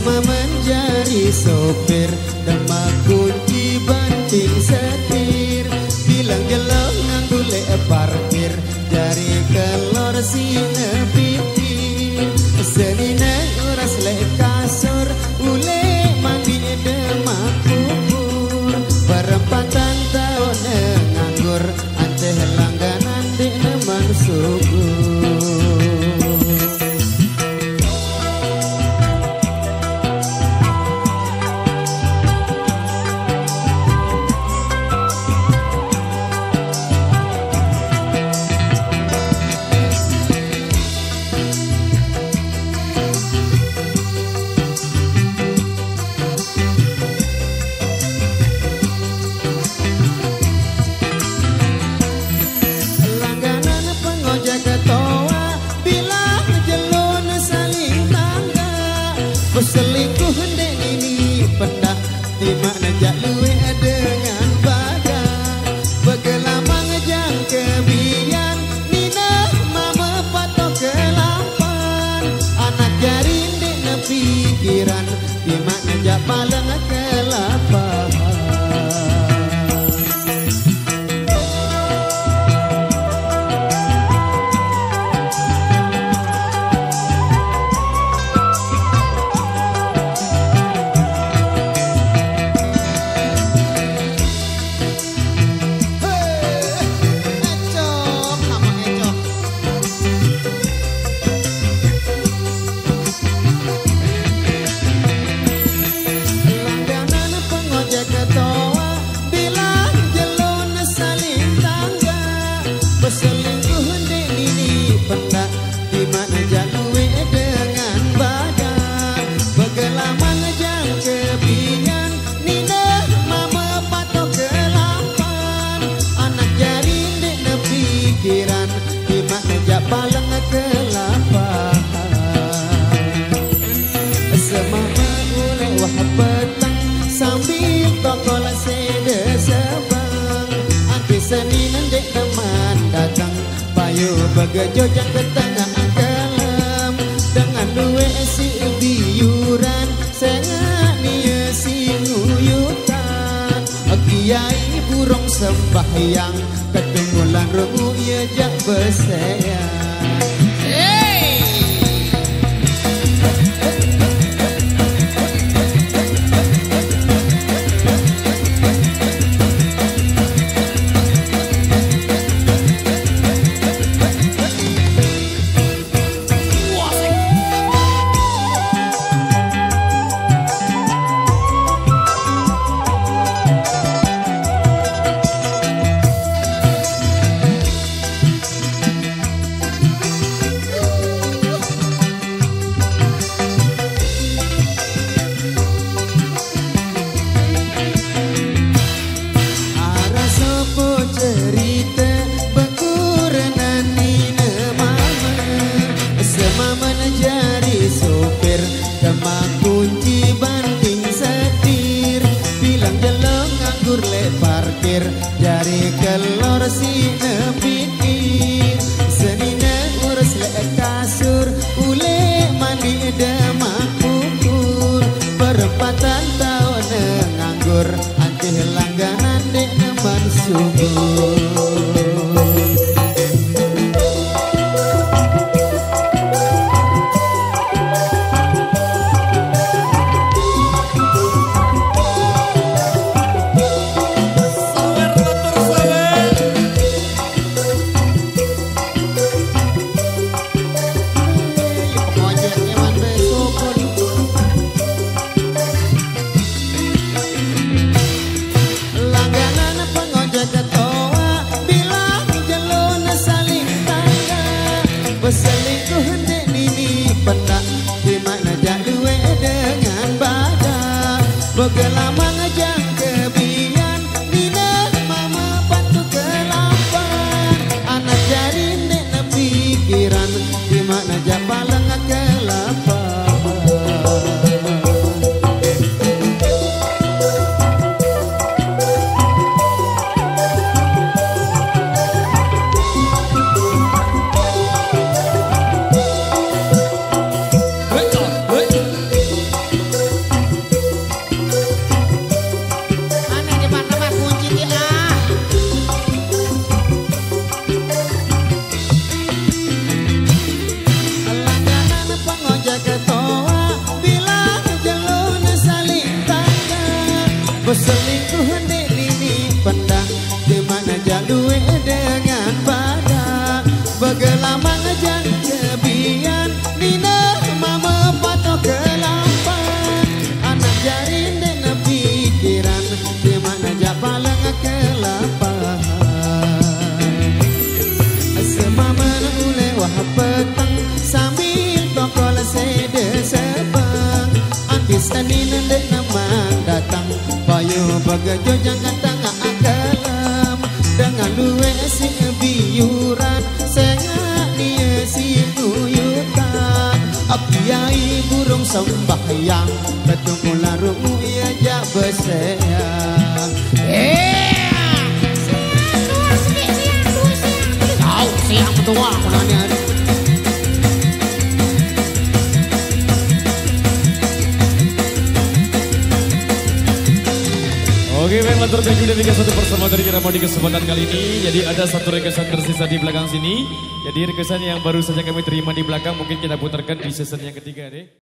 Semua menjadi sopir, demak kunci banting setir. Bilang jelek nganggo lek parkir, jari kelor sine pikir. Senine uras lek kasur, ule mandi demak kubur. Perempatan tahun nganggur, anteh langganan di neman subur. Selingkuh hendek ini pendak di mana jak luwe dengan badan. Begelamang jang kebian nina mama patok kelampan. Anak jari ndek na pikiran di mana jak palang kelapahan. Selingkuh hendek ini pendak di mana jak luwe dengan badan. Begelaman jang kebian nina mama patok kelampan. Anak jari ndek na pikiran di mana jak palang kelapahan. Semama ule wah petang sambil tokol sede sebang. Anti senin ndek teman datang payu begejo jang ke tengah kelam. Dengan duwe si biuran sengak nia si nguyutan. Kiai burung sembahyang ketumulan regu ia jak bersayang. Demak kunci banting setir. Bilang jelek nganggur lek parkir, jari kelor sine pikir. Senine urus lek kasur, ule mandi demak kubur. Perempatan tahun nganggur, antih langganan dek neman subur. Ojek nyaman besok. tani nendek namang datang payo bagajo jangan tangga akalam dengan luwe si biuran sengak dia si uyutan apiai burung sembahyang betung larung ia jak beseyang siang tua kunanya. Oke, baiklah, thank you dan tiga satu bersama dari Kirama di kesempatan kali ini. Jadi ada satu requestan tersisa di belakang sini. Jadi requestan yang baru saja kami terima di belakang mungkin kita putarkan di season yang ketiga deh.